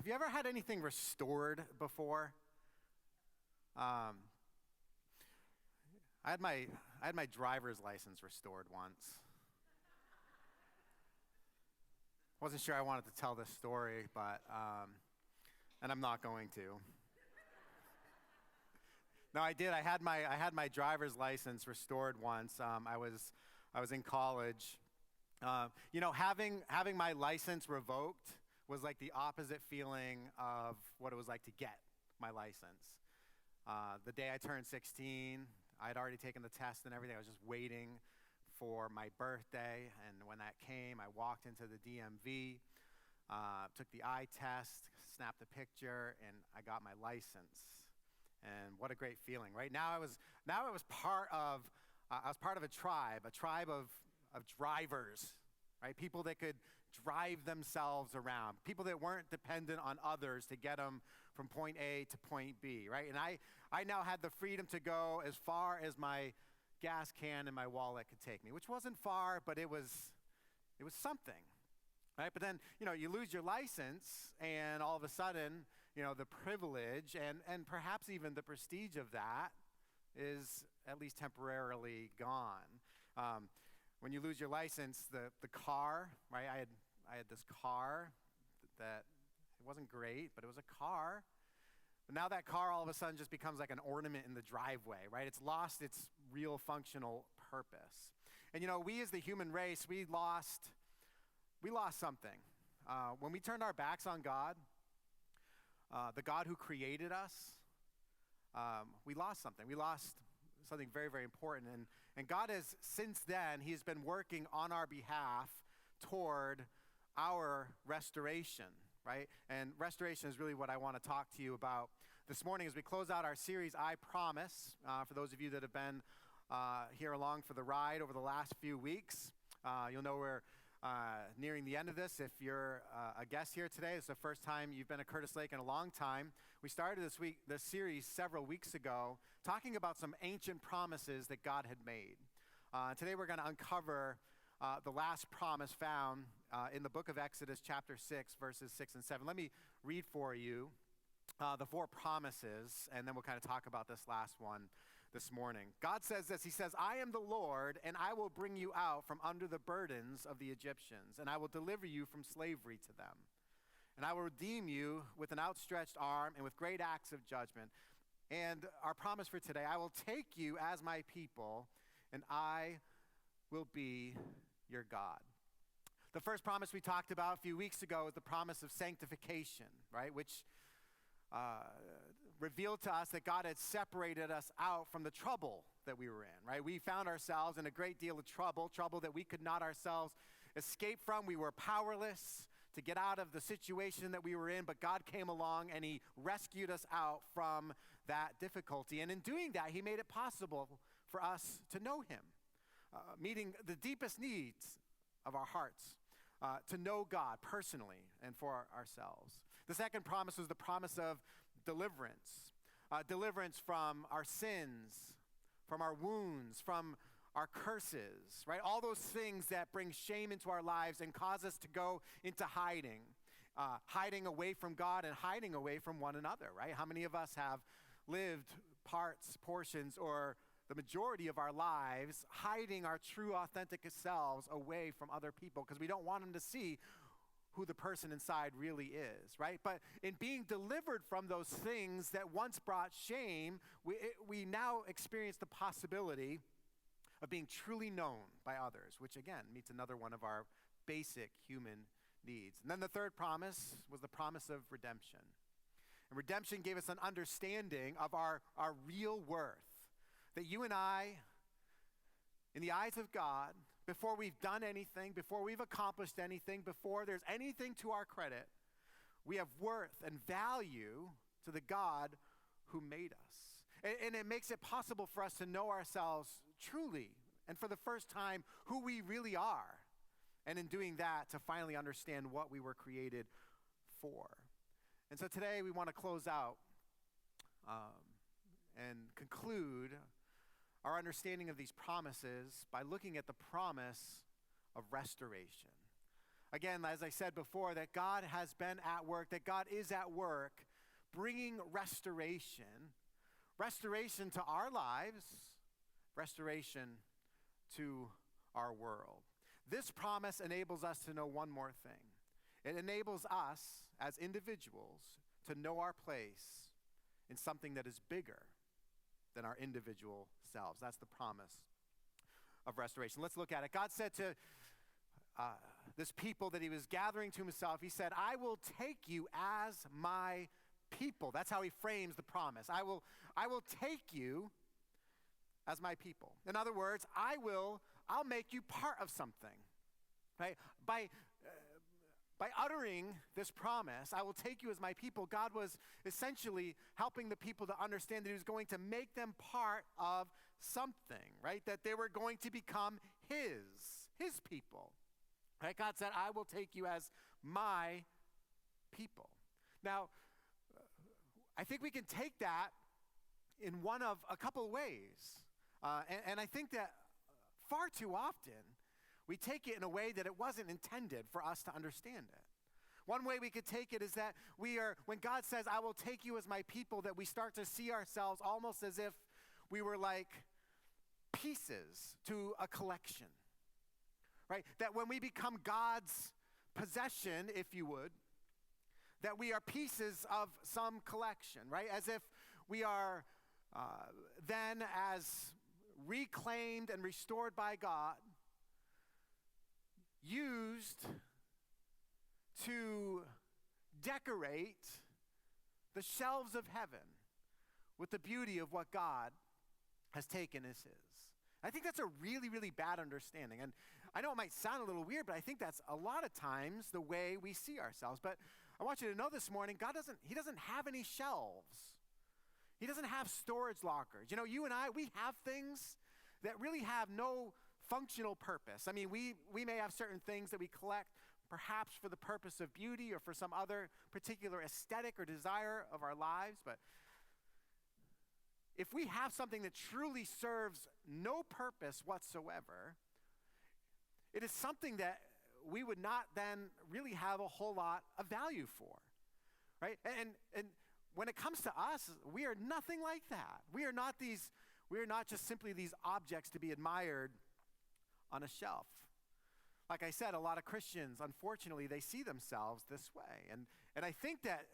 Have you ever had anything restored before? Um, I had my driver's license restored once. Wasn't sure I wanted to tell this story, but and I'm not going to. No, I did. I had my driver's license restored once. I was in college. Having my license revoked was like the opposite feeling of what it was like to get my license. The day I turned 16, I had already taken the test and everything. I was just waiting for my birthday, and when that came, I walked into the DMV, took the eye test, snapped a picture, and I got my license. And what a great feeling, right? Now I was part of a tribe of drivers, right? People that could drive themselves around, people that weren't dependent on others to get them from point A to point B, right? And I now had the freedom to go as far as my gas can and my wallet could take me, which wasn't far, but it was something, right? But then, you lose your license, and all of a sudden, the privilege and perhaps even the prestige of that is at least temporarily gone. When you lose your license, the car, right? I had this car that it wasn't great, but it was a car. But now that car all of a sudden just becomes like an ornament in the driveway, right? It's lost its real functional purpose. And we as the human race, we lost something. When we turned our backs on God, the God who created us, we lost something. We lost something very, very important. And God has, since then, He's been working on our behalf toward our restoration, right? And restoration is really what I want to talk to you about this morning as we close out our series, I Promise. For those of you that have been here along for the ride over the last few weeks, you'll know we're nearing the end of this. If you're a guest here today, it's the first time you've been at Curtis Lake in a long time. We started this series several weeks ago talking about some ancient promises that God had made. Today we're going to uncover the last promise found in the book of Exodus chapter 6, verses 6 and 7. Let me read for you the four promises, and then we'll kind of talk about this last one this morning. God says this. He says, I am the Lord, and I will bring you out from under the burdens of the Egyptians, and I will deliver you from slavery to them. And I will redeem you with an outstretched arm and with great acts of judgment. And our promise for today, I will take you as my people, and I will be your God. The first promise we talked about a few weeks ago is the promise of sanctification, right? Which revealed to us that God had separated us out from the trouble that we were in, right? We found ourselves in a great deal of trouble that we could not ourselves escape from. We were powerless to get out of the situation that we were in, but God came along and He rescued us out from that difficulty. And in doing that, He made it possible for us to know Him, meeting the deepest needs of our hearts, to know God personally and for ourselves. The second promise was the promise of deliverance. Deliverance from our sins, from our wounds, from our curses, right? All those things that bring shame into our lives and cause us to go into hiding away from God and hiding away from one another, right? How many of us have lived portions, or the majority of our lives hiding our true, authentic selves away from other people because we don't want them to see who the person inside really is, right? But in being delivered from those things that once brought shame, we now experience the possibility of being truly known by others, which again meets another one of our basic human needs. And then the third promise was the promise of redemption. And redemption gave us an understanding of our real worth, that you and I, in the eyes of God, before we've done anything, before we've accomplished anything, before there's anything to our credit, we have worth and value to the God who made us. And it makes it possible for us to know ourselves truly, and for the first time, who we really are. And in doing that, to finally understand what we were created for. And so today we want to close out and conclude our understanding of these promises by looking at the promise of restoration. Again, as I said before, that God has been at work, that God is at work bringing restoration, restoration to our lives, restoration to our world. This promise enables us to know one more thing. It enables us as individuals to know our place in something that is bigger than our individual selves. That's the promise of restoration. Let's look at it. God said to this people that he was gathering to himself, he said, I will take you as my people. That's how he frames the promise. I will take you as my people. In other words, I'll make you part of something. Right? By uttering this promise, I will take you as my people, God was essentially helping the people to understand that he was going to make them part of something, right? That they were going to become his people. Right? God said, I will take you as my people. Now, I think we can take that in one of a couple ways. And I think that far too often, we take it in a way that it wasn't intended for us to understand it. One way we could take it is that when God says, I will take you as my people, that we start to see ourselves almost as if we were like pieces to a collection, right? That when we become God's possession, if you would, that we are pieces of some collection, right? As if we are then as reclaimed and restored by God, used to decorate the shelves of heaven with the beauty of what God has taken as his. I think that's a really, really bad understanding. And I know it might sound a little weird, but I think that's a lot of times the way we see ourselves. But I want you to know this morning, he doesn't have any shelves. He doesn't have storage lockers. You know, you and I, we have things that really have no functional purpose. I mean, we may have certain things that we collect perhaps for the purpose of beauty or for some other particular aesthetic or desire of our lives, but if we have something that truly serves no purpose whatsoever, it is something that we would not then really have a whole lot of value for, right? And when it comes to us, we are nothing like that. We are not just simply these objects to be admired on a shelf. Like I said, a lot of Christians, unfortunately, they see themselves this way. And I think that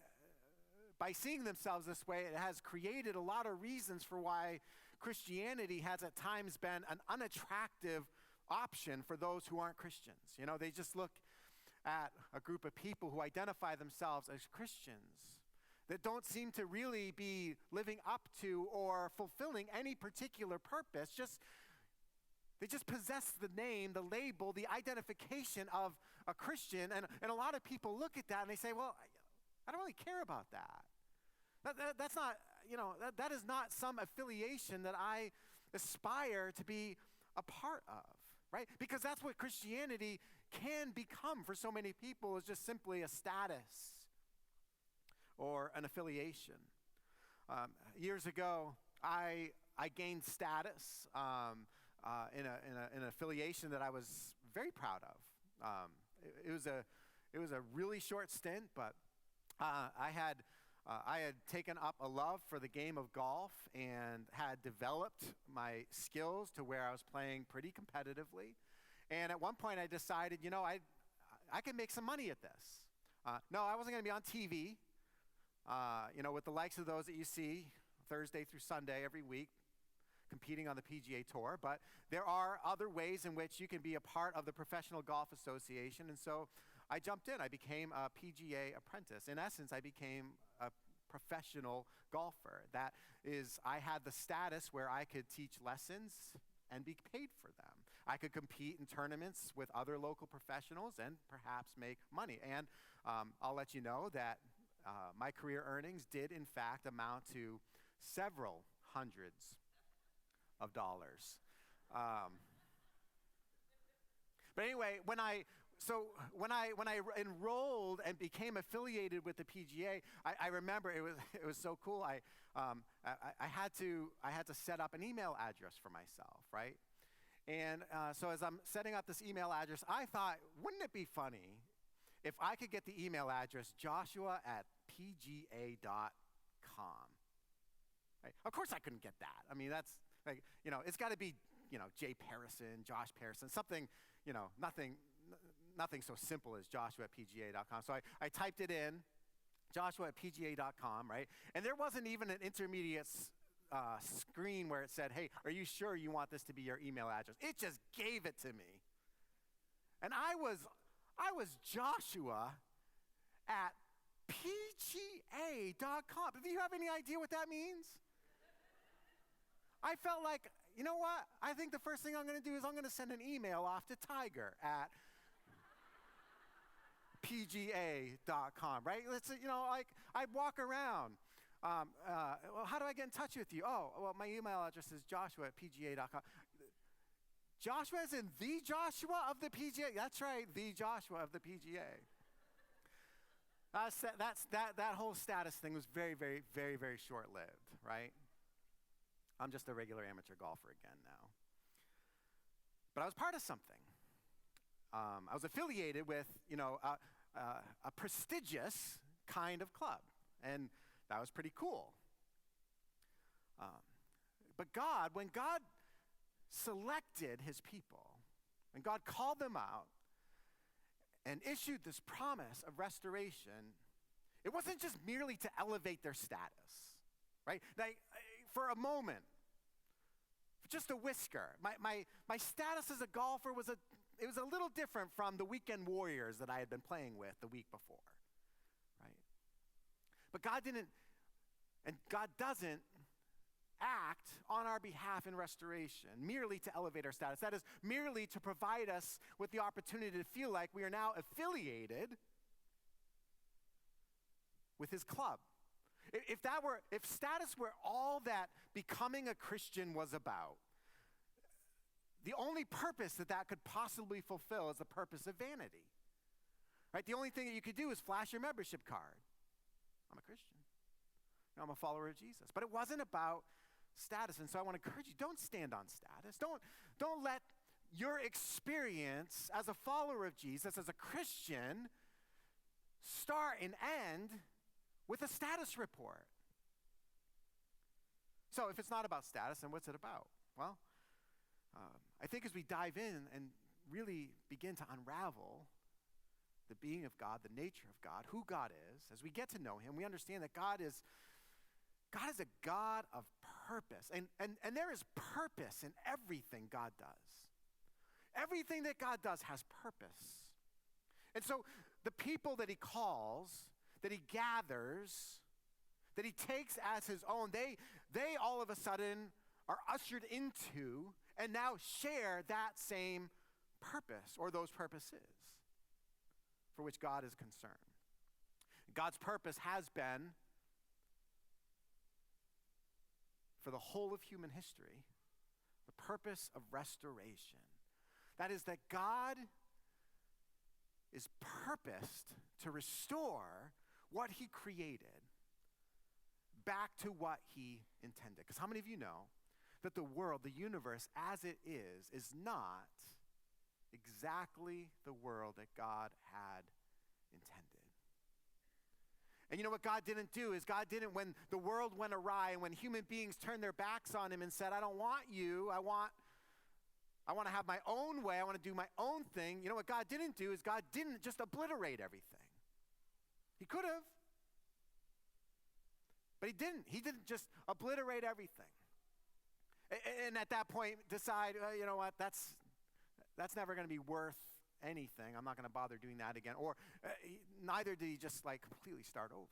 by seeing themselves this way, it has created a lot of reasons for why Christianity has at times been an unattractive option for those who aren't Christians. You know, they just look at a group of people who identify themselves as Christians that don't seem to really be living up to or fulfilling any particular purpose. They just possess the name, the label, the identification of a Christian. And a lot of people look at that and they say, well, I don't really care about that. That's not, that is not some affiliation that I aspire to be a part of, right? Because that's what Christianity can become for so many people, is just simply a status or an affiliation. Years ago, I gained status in an affiliation that I was very proud of. It was a really short stint, but I had taken up a love for the game of golf and had developed my skills to where I was playing pretty competitively. And at one point, I decided, I can make some money at this. No, I wasn't going to be on TV, with the likes of those that you see Thursday through Sunday every week, competing on the PGA Tour, but there are other ways in which you can be a part of the Professional Golf Association, and so I jumped in. I became a PGA apprentice. In essence, I became a professional golfer. That is, I had the status where I could teach lessons and be paid for them. I could compete in tournaments with other local professionals and perhaps make money. And I'll let you know that my career earnings did, in fact, amount to several hundreds of dollars. But anyway, when I enrolled and became affiliated with the PGA, I remember it was so cool. I had to set up an email address for myself, right? And so as I'm setting up this email address, I thought, wouldn't it be funny if I could get the email address joshua@pga.com? Right? Of course I couldn't get that. I mean, that's like, it's got to be, Jay Parison, Josh Parison, something, nothing so simple as joshua@pga.com. So I typed it in, joshua@pga.com, right? And there wasn't even an intermediate screen where it said, hey, are you sure you want this to be your email address? It just gave it to me. And I was joshua@pga.com. Do you have any idea what that means? I felt like, you know what? I think the first thing I'm going to do is I'm going to send an email off to Tiger at pga.com, right? Let's, like I'd walk around. Well, how do I get in touch with you? Oh, well, my email address is joshua@pga.com. Joshua is in the Joshua of the PGA. That's right, the Joshua of the PGA. That whole status thing was very, very, very, very short-lived, right? I'm just a regular amateur golfer again now. But I was part of something. I was affiliated with, a prestigious kind of club, and that was pretty cool. But when God selected his people, and God called them out and issued this promise of restoration, it wasn't just merely to elevate their status, right? For a moment, just a whisker, my status as a golfer was a little different from the weekend warriors that I had been playing with the week before, right? But God didn't, and God doesn't act on our behalf in restoration merely to elevate our status. That is merely to provide us with the opportunity to feel like we are now affiliated with his club. If status were all that becoming a Christian was about, the only purpose that could possibly fulfill is the purpose of vanity. Right? The only thing that you could do is flash your membership card. I'm a Christian. I'm a follower of Jesus. But it wasn't about status. And so I want to encourage you, don't stand on status. Don't let your experience as a follower of Jesus, as a Christian, start and end with a status report. So if it's not about status, then what's it about? Well, I think as we dive in and really begin to unravel the being of God, the nature of God, who God is, as we get to know him, we understand that God is a God of purpose. And there is purpose in everything God does. Everything that God does has purpose. And so the people that he calls, that he gathers, that he takes as his own, they all of a sudden are ushered into and now share that same purpose or those purposes for which God is concerned. God's purpose has been for the whole of human history, the purpose of restoration. That is that God is purposed to restore what he created back to what he intended. Because how many of you know that the world, the universe as it is not exactly the world that God had intended? And you know what God didn't do is God didn't, when the world went awry and when human beings turned their backs on him and said, I don't want you, I want to have my own way, I want to do my own thing. You know what God didn't do is God didn't just obliterate everything. He could have. But he didn't. He didn't just obliterate everything. And at that point decide, you know what, that's never going to be worth anything. I'm not going to bother doing that again. Or neither did he just completely start over.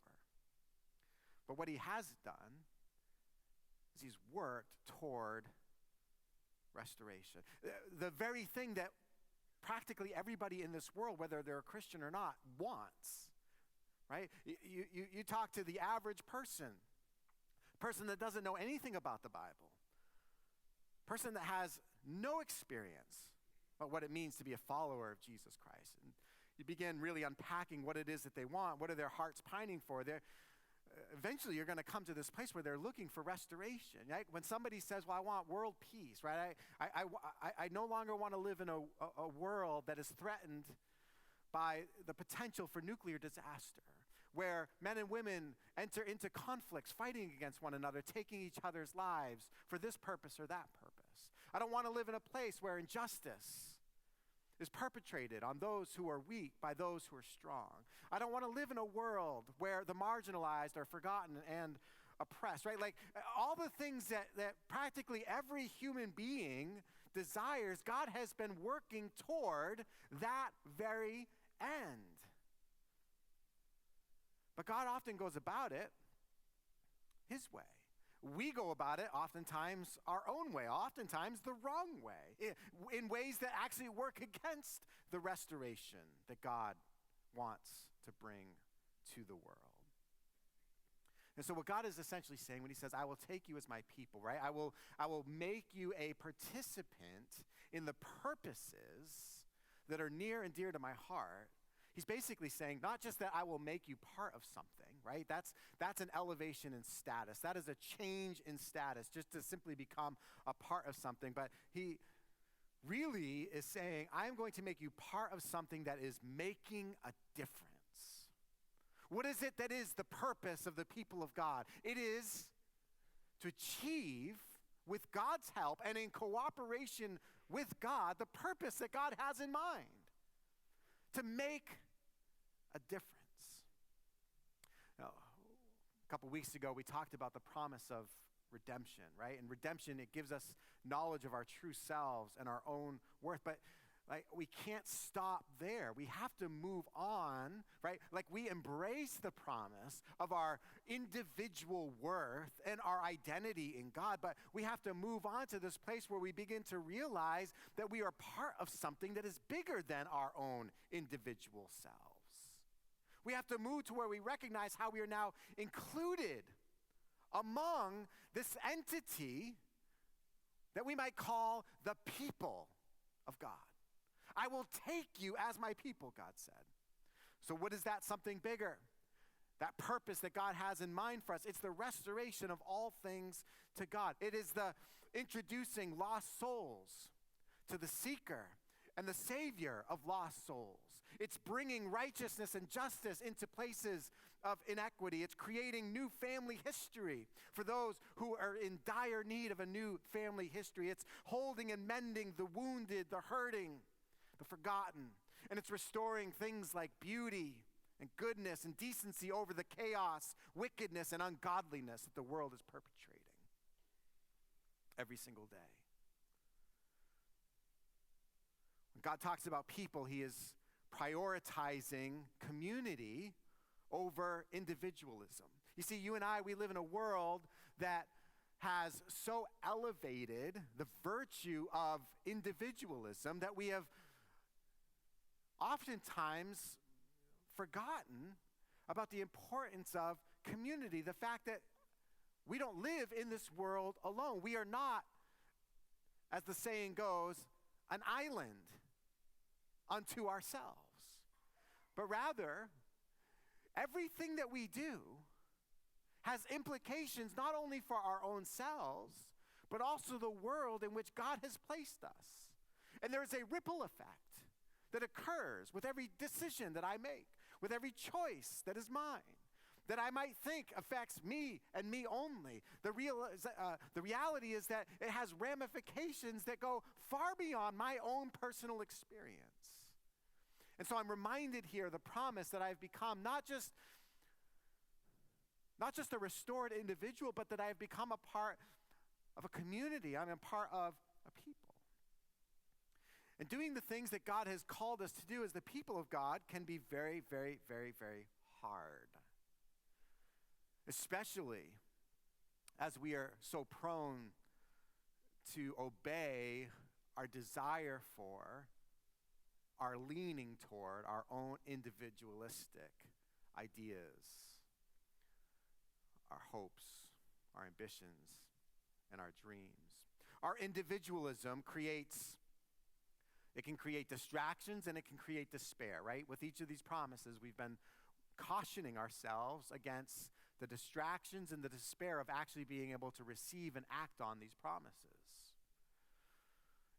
But what he has done is he's worked toward restoration. The very thing that practically everybody in this world, whether they're a Christian or not, wants. Right? You talk to the average person that doesn't know anything about the Bible, person that has no experience about what it means to be a follower of Jesus Christ. And you begin really unpacking what it is that they want. What are their hearts pining for? eventually you're going to come to this place where they're looking for restoration, right? When somebody says, well, I want world peace, right? I no longer want to live in a world that is threatened by the potential for nuclear disaster, where men and women enter into conflicts, fighting against one another, taking each other's lives for this purpose or that purpose. I don't want to live in a place where injustice is perpetrated on those who are weak by those who are strong. I don't want to live in a world where the marginalized are forgotten and oppressed, right? Like all the things that practically every human being desires, God has been working toward that very end. But God often goes about it his way. We go about it oftentimes our own way, oftentimes the wrong way, in ways that actually work against the restoration that God wants to bring to the world. And so what God is essentially saying when he says, I will take you as my people, right? I will make you a participant in the purposes that are near and dear to my heart. He's basically saying not just that I will make you part of something, right? That's an elevation in status. That is a change in status, just to simply become a part of something. But he really is saying, I'm going to make you part of something that is making a difference. What is it that is the purpose of the people of God? It is to achieve, with God's help and in cooperation with God, the purpose that God has in mind. To make a difference. Now, a couple weeks ago, we talked about the promise of redemption, right? And redemption, it gives us knowledge of our true selves and our own worth. But we can't stop there. We have to move on, right? Like we embrace the promise of our individual worth and our identity in God, but we have to move on to this place where we begin to realize that we are part of something that is bigger than our own individual selves. We have to move to where we recognize how we are now included among this entity that we might call the people of God. I will take you as my people, God said. So what is that something bigger? That purpose that God has in mind for us. It's the restoration of all things to God. It is the introducing lost souls to the seeker and the savior of lost souls. It's bringing righteousness and justice into places of inequity. It's creating new family history for those who are in dire need of a new family history. It's holding and mending the wounded, the hurting, the forgotten. And it's restoring things like beauty and goodness and decency over the chaos, wickedness, and ungodliness that the world is perpetrating every single day. When God talks about people, he is prioritizing community over individualism. You see, you and I, we live in a world that has so elevated the virtue of individualism that we have oftentimes forgotten about the importance of community, the fact that we don't live in this world alone. We are not, as the saying goes, an island unto ourselves, but rather everything that we do has implications not only for our own selves, but also the world in which God has placed us. And there is a ripple effect that occurs with every decision that I make, with every choice that is mine, that I might think affects me and me only. The reality is that it has ramifications that go far beyond my own personal experience. And so I'm reminded here the promise that I've become not just a restored individual, but that I have become a part of a community. I'm a part of a people. And doing the things that God has called us to do as the people of God can be very, very, very, very hard. Especially as we are so prone to obey our desire for, our leaning toward our own individualistic ideas, our hopes, our ambitions, and our dreams. Our individualism can create distractions and it can create despair, right? With each of these promises, we've been cautioning ourselves against the distractions and the despair of actually being able to receive and act on these promises.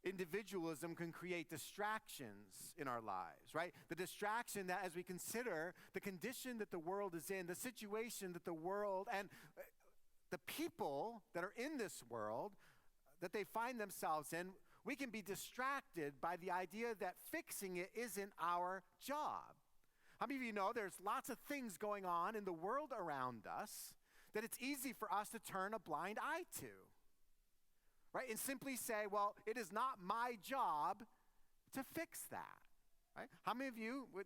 Individualism can create distractions in our lives, right? The distraction that as we consider the condition that the world is in, the situation that the world and the people that are in this world, that they find themselves in, we can be distracted by the idea that fixing it isn't our job. How many of you know there's lots of things going on in the world around us that it's easy for us to turn a blind eye to? Right? And simply say, well, it is not my job to fix that. Right? How many of you would,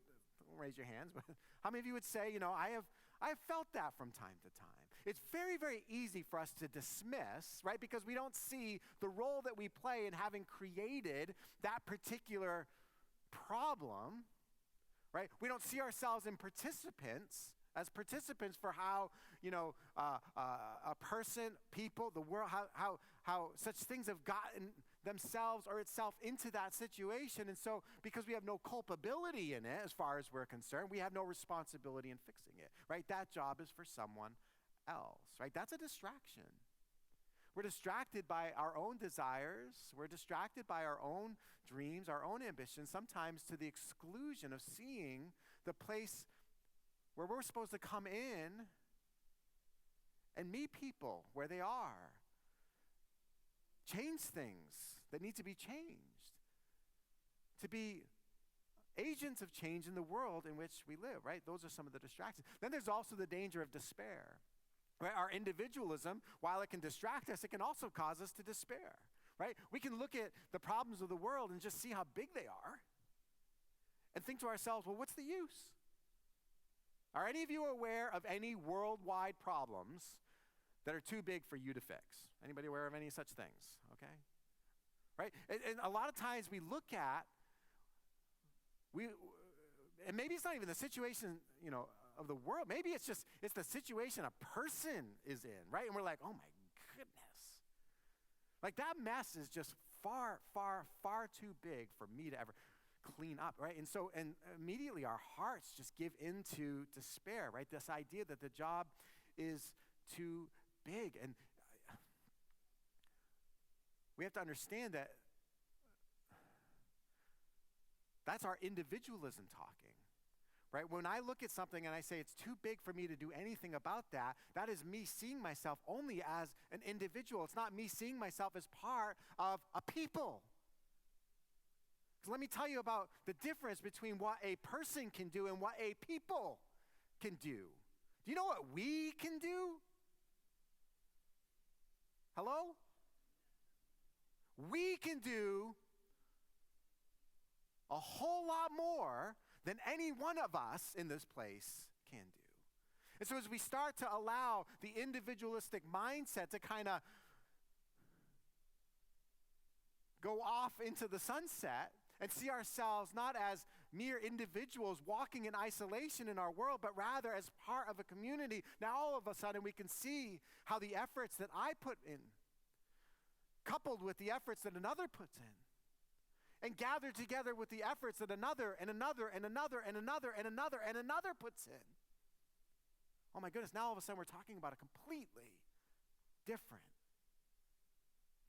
don't raise your hands, but how many of you would say, I have felt that from time to time. It's very, very easy for us to dismiss, right? Because we don't see the role that we play in having created that particular problem, right? We don't see ourselves as participants for how, a person, people, the world, how such things have gotten themselves or itself into that situation. And so because we have no culpability in it as far as we're concerned, we have no responsibility in fixing it, right? That job is for someone else, right? That's a distraction. We're distracted by our own desires. We're distracted by our own dreams, our own ambitions, sometimes to the exclusion of seeing the place where we're supposed to come in and meet people where they are. Change things that need to be changed. To be agents of change in the world in which we live, right? Those are some of the distractions. Then there's also the danger of despair. Right? Our individualism, while it can distract us, it can also cause us to despair, right? We can look at the problems of the world and just see how big they are and think to ourselves, well, what's the use? Are any of you aware of any worldwide problems that are too big for you to fix? Anybody aware of any such things? Okay? Right? And a lot of times we look at, and maybe it's not even the situation, of the world. Maybe it's the situation a person is in, right? And we're like, oh my goodness. Like that mess is just far, far, far too big for me to ever clean up, right? And so, and immediately our hearts just give into despair, right? This idea that the job is too big. And we have to understand that that's our individualism talking. Right? When I look at something and I say it's too big for me to do anything about that, that is me seeing myself only as an individual. It's not me seeing myself as part of a people. So let me tell you about the difference between what a person can do and what a people can do. Do you know what we can do? Hello? We can do a whole lot more than any one of us in this place can do. And so as we start to allow the individualistic mindset to kind of go off into the sunset and see ourselves not as mere individuals walking in isolation in our world, but rather as part of a community, now all of a sudden we can see how the efforts that I put in, coupled with the efforts that another puts in, and gathered together with the efforts that another and another and another and another and another and another puts in. Oh my goodness, now all of a sudden we're talking about a completely different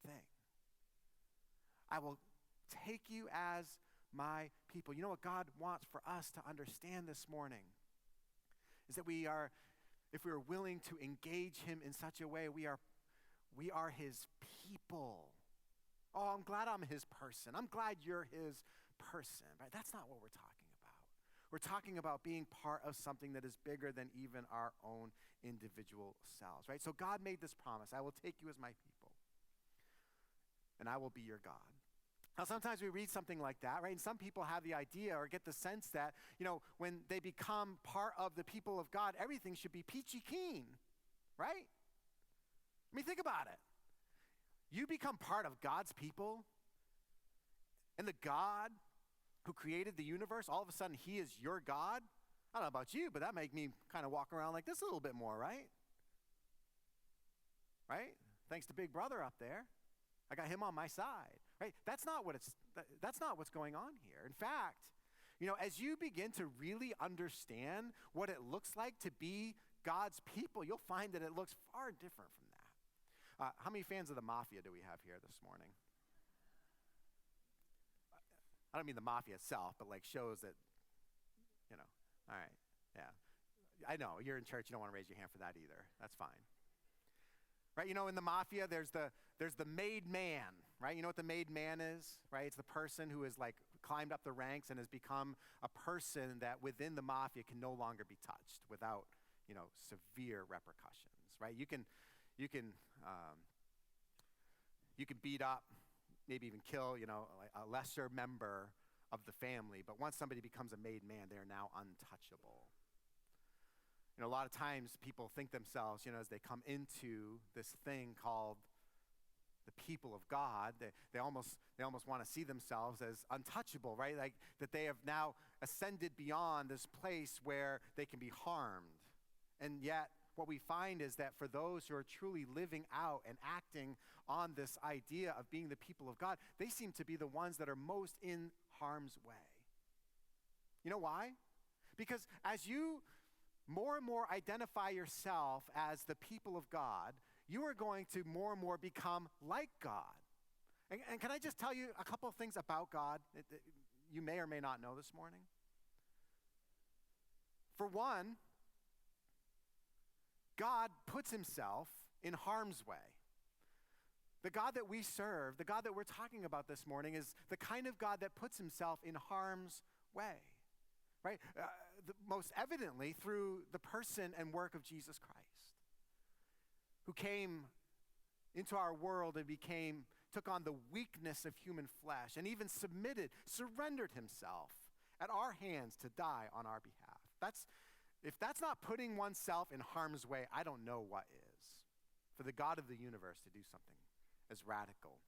thing. I will take you as my people. You know what God wants for us to understand this morning is that we are, if we are willing to engage him in such a way, we are his people. Oh, I'm glad I'm his person. I'm glad you're his person. Right? That's not what we're talking about. We're talking about being part of something that is bigger than even our own individual selves. Right? So God made this promise. I will take you as my people, and I will be your God. Now, sometimes we read something like that, right? And some people have the idea or get the sense that, when they become part of the people of God, everything should be peachy keen, right? I mean, think about it. You become part of God's people, and the God who created the universe, all of a sudden he is your God. I don't know about you, but that makes me kind of walk around like this a little bit more, right? Right? Thanks to Big Brother up there. I got him on my side, right? That's not what's going on here. In fact, as you begin to really understand what it looks like to be God's people, you'll find that it looks far different from that. How many fans of the Mafia do we have here this morning? I don't mean the Mafia itself, but like shows that, all right, yeah. I know, you're in church, you don't want to raise your hand for that either. That's fine. Right, in the Mafia, there's the made man, right? You know what the made man is, right? It's the person who has like climbed up the ranks and has become a person that within the Mafia can no longer be touched without, severe repercussions, right? You can beat up, maybe even kill, a lesser member of the family, but once somebody becomes a made man, they're now untouchable. A lot of times people think themselves, as they come into this thing called the people of God, they almost want to see themselves as untouchable, right? Like that they have now ascended beyond this place where they can be harmed. And yet what we find is that for those who are truly living out and acting on this idea of being the people of God, they seem to be the ones that are most in harm's way. You know why? Because as you more and more identify yourself as the people of God, you are going to more and more become like God. And can I just tell you a couple of things about God that you may or may not know this morning? For one, God puts himself in harm's way. The God that we serve, the God that we're talking about this morning, is the kind of God that puts himself in harm's way, right? Most evidently through the person and work of Jesus Christ, who came into our world and took on the weakness of human flesh and even surrendered himself at our hands to die on our behalf. If that's not putting oneself in harm's way, I don't know what is. For the God of the universe to do something as radical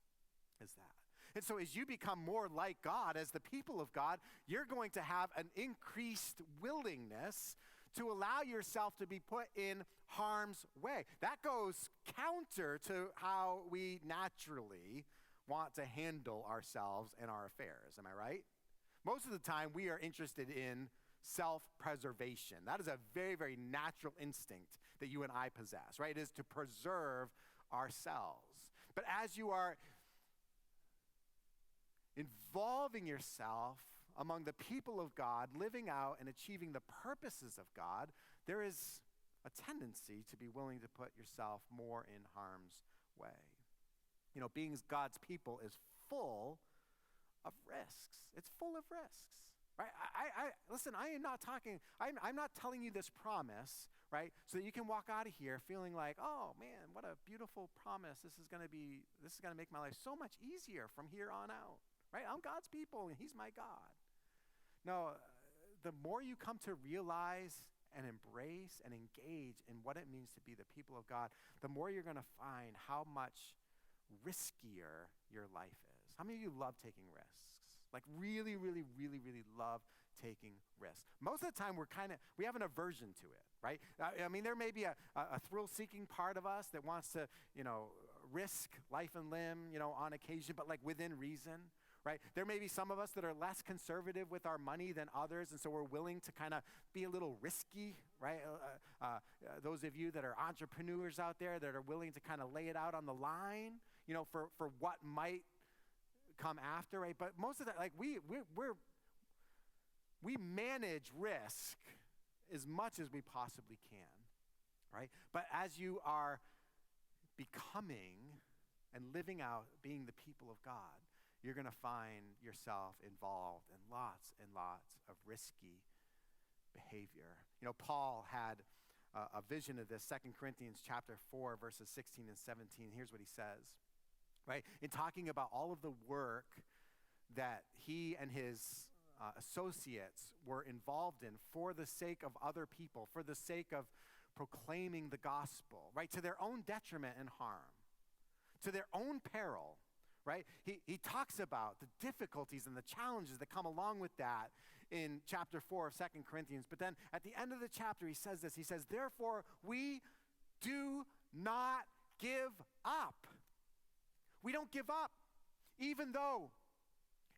as that. And so as you become more like God, as the people of God, you're going to have an increased willingness to allow yourself to be put in harm's way. That goes counter to how we naturally want to handle ourselves and our affairs. Am I right? Most of the time, we are interested in self-preservation. That is a very, very natural instinct that you and I possess, right? It is to preserve ourselves. But as you are involving yourself among the people of God, living out and achieving the purposes of God, there is a tendency to be willing to put yourself more in harm's way. Being God's people is full of risks. It's full of risks. Right? Listen, I'm not telling you this promise, right, so that you can walk out of here feeling like, oh man, what a beautiful promise. This is going to make my life so much easier from here on out, right? I'm God's people and he's my God. No, the more you come to realize and embrace and engage in what it means to be the people of God, the more you're going to find how much riskier your life is. How many of you love taking risks? Like really, really, really, really love taking risks. Most of the time we have an aversion to it, right? I mean, there may be a thrill-seeking part of us that wants to, risk life and limb, on occasion, but like within reason, right? There may be some of us that are less conservative with our money than others, and so we're willing to kind of be a little risky, right? Those of you that are entrepreneurs out there that are willing to kind of lay it out on the line, for what might come after, right? But most of that, like we manage risk as much as we possibly can, right? But as you are becoming and living out being the people of God, you're going to find yourself involved in lots and lots of risky behavior. Paul had a vision of this, 2 Corinthians chapter 4, verses 16 and 17. Here's what he says. Right? In talking about all of the work that he and his associates were involved in for the sake of other people, for the sake of proclaiming the gospel, right? To their own detriment and harm, to their own peril, right? He talks about the difficulties and the challenges that come along with that in chapter 4 of 2 Corinthians. But then at the end of the chapter, he says this. He says, therefore, we do not give up. We don't give up, even though,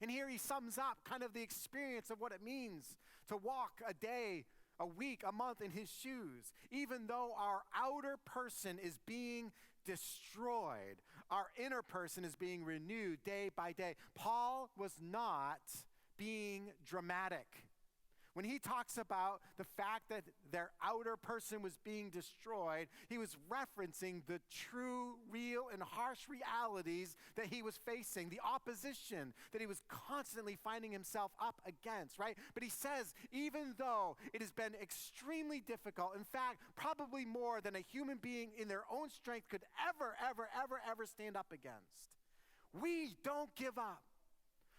and here he sums up kind of the experience of what it means to walk a day a week, a month in his shoes. Even though our outer person is being destroyed, our inner person is being renewed day by day. Paul was not being dramatic. When he talks about the fact that their outer person was being destroyed, he was referencing the true, real, and harsh realities that he was facing, the opposition that he was constantly finding himself up against, right? But he says, even though it has been extremely difficult, in fact, probably more than a human being in their own strength could ever stand up against, we don't give up.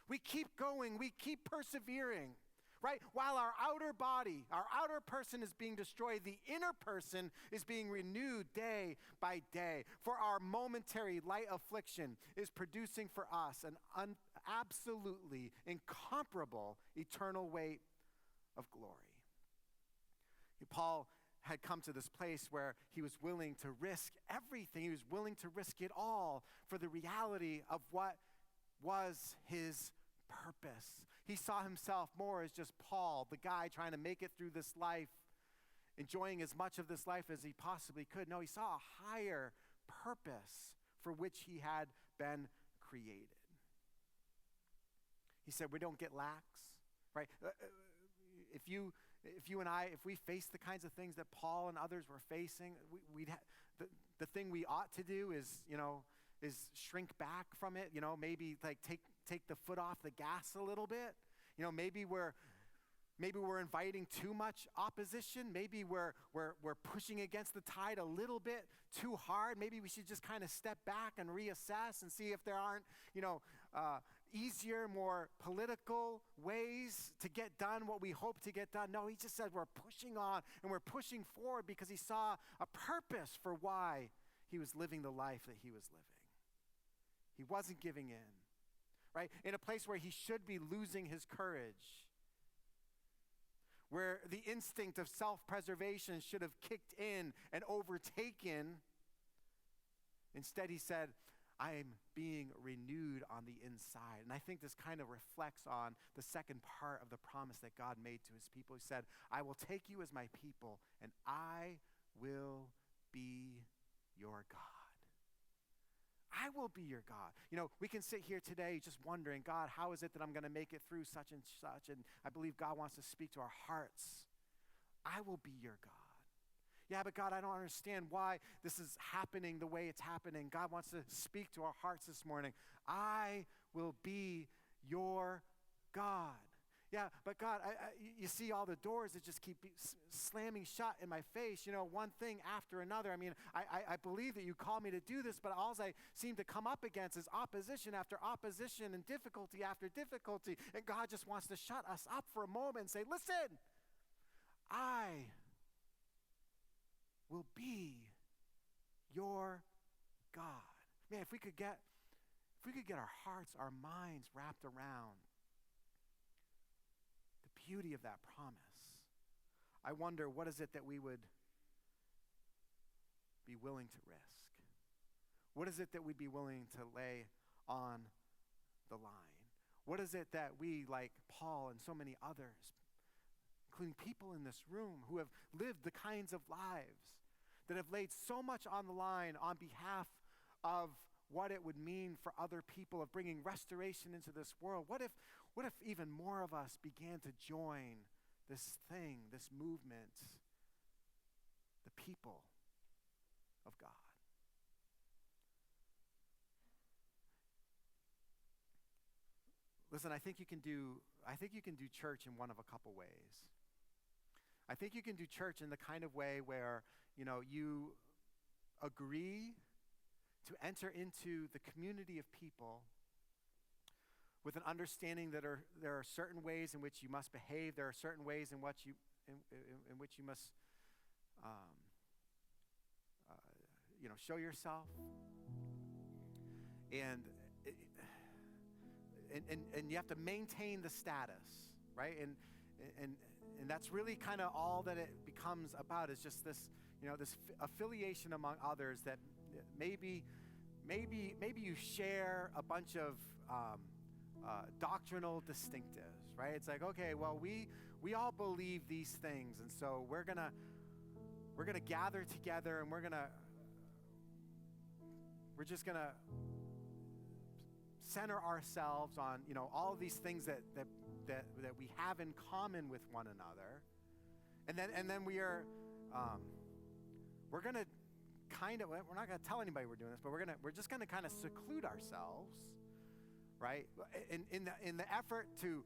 We keep going. We keep persevering. Right? While our outer body, our outer person is being destroyed, the inner person is being renewed day by day. For our momentary light affliction is producing for us an absolutely incomparable eternal weight of glory. Paul had come to this place where he was willing to risk everything. He was willing to risk it all for the reality of what was his purpose. He saw himself more as just Paul, the guy trying to make it through this life, enjoying as much of this life as he possibly could. No, he saw a higher purpose for which he had been created. He said, we don't get lax, right? If you and I, if we face the kinds of things that Paul and others were facing, the thing we ought to do is shrink back from it, maybe like take the foot off the gas a little bit. Maybe we're inviting too much opposition. Maybe we're pushing against the tide a little bit too hard. Maybe we should just kind of step back and reassess and see if there aren't, easier, more political ways to get done what we hope to get done. No, he just said we're pushing on and we're pushing forward because he saw a purpose for why he was living the life that he was living. He wasn't giving in, right? In a place where he should be losing his courage, where the instinct of self-preservation should have kicked in and overtaken. Instead, he said, I'm being renewed on the inside. And I think this kind of reflects on the second part of the promise that God made to his people. He said, I will take you as my people, and I will be your God. I will be your God. We can sit here today just wondering, God, how is it that I'm going to make it through such and such? And I believe God wants to speak to our hearts. I will be your God. Yeah, but God, I don't understand why this is happening the way it's happening. God wants to speak to our hearts this morning. I will be your God. Yeah, but God, you see all the doors that just keep slamming shut in my face, one thing after another. I mean, I believe that you called me to do this, but all I seem to come up against is opposition after opposition and difficulty after difficulty. And God just wants to shut us up for a moment and say, listen, I will be your God. Man, if we could get our hearts, our minds wrapped around beauty of that promise, I wonder, what is it that we would be willing to risk? What is it that we'd be willing to lay on the line? What is it that we, like Paul and so many others, including people in this room who have lived the kinds of lives that have laid so much on the line on behalf of what it would mean for other people, of bringing restoration into this world? What if even more of us began to join this thing, this movement, the people of God? Listen, I think you can do church in one of a couple ways. I think you can do church in the kind of way where, you agree to enter into the community of people with an understanding that there are certain ways in which you must behave. There are certain ways in which you must, show yourself, and you have to maintain the status, right? And that's really kind of all that it becomes about, is just this, this affiliation among others that maybe you share a bunch of doctrinal distinctives, right? It's like, okay, well, we all believe these things, and so we're gonna gather together, and we're just gonna center ourselves on, all of these things that we have in common with one another, and then we're gonna we're not gonna tell anybody we're doing this, but we're just gonna kind of seclude ourselves, right? In the effort to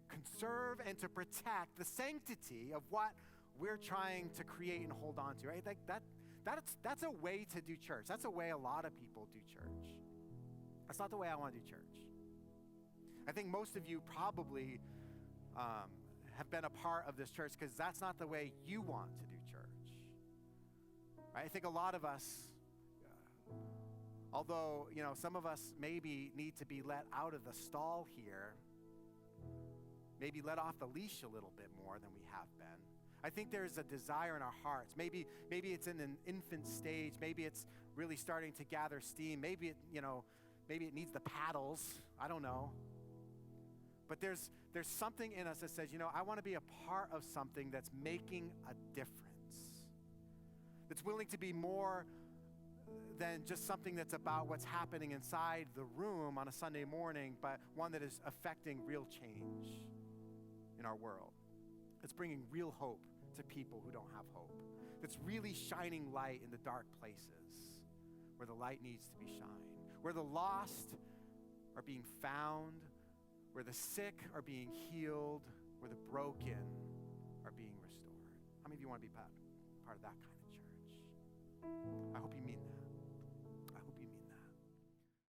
conserve and to protect the sanctity of what we're trying to create and hold on to, right? Like that's a way to do church. That's a way a lot of people do church. That's not the way I want to do church. I think most of you probably have been a part of this church because that's not the way you want to do church. Right? I think a lot of us, although, some of us maybe need to be let out of the stall here, maybe let off the leash a little bit more than we have been. I think there's a desire in our hearts. Maybe it's in an infant stage. Maybe it's really starting to gather steam. Maybe it needs the paddles. I don't know. But there's something in us that says, I want to be a part of something that's making a difference. That's willing to be more than just something that's about what's happening inside the room on a Sunday morning, but one that is affecting real change in our world. It's bringing real hope to people who don't have hope. That's really shining light in the dark places where the light needs to be shined, where the lost are being found, where the sick are being healed, where the broken are being restored. How many of you want to be part of that kind of church? I hope you mean that.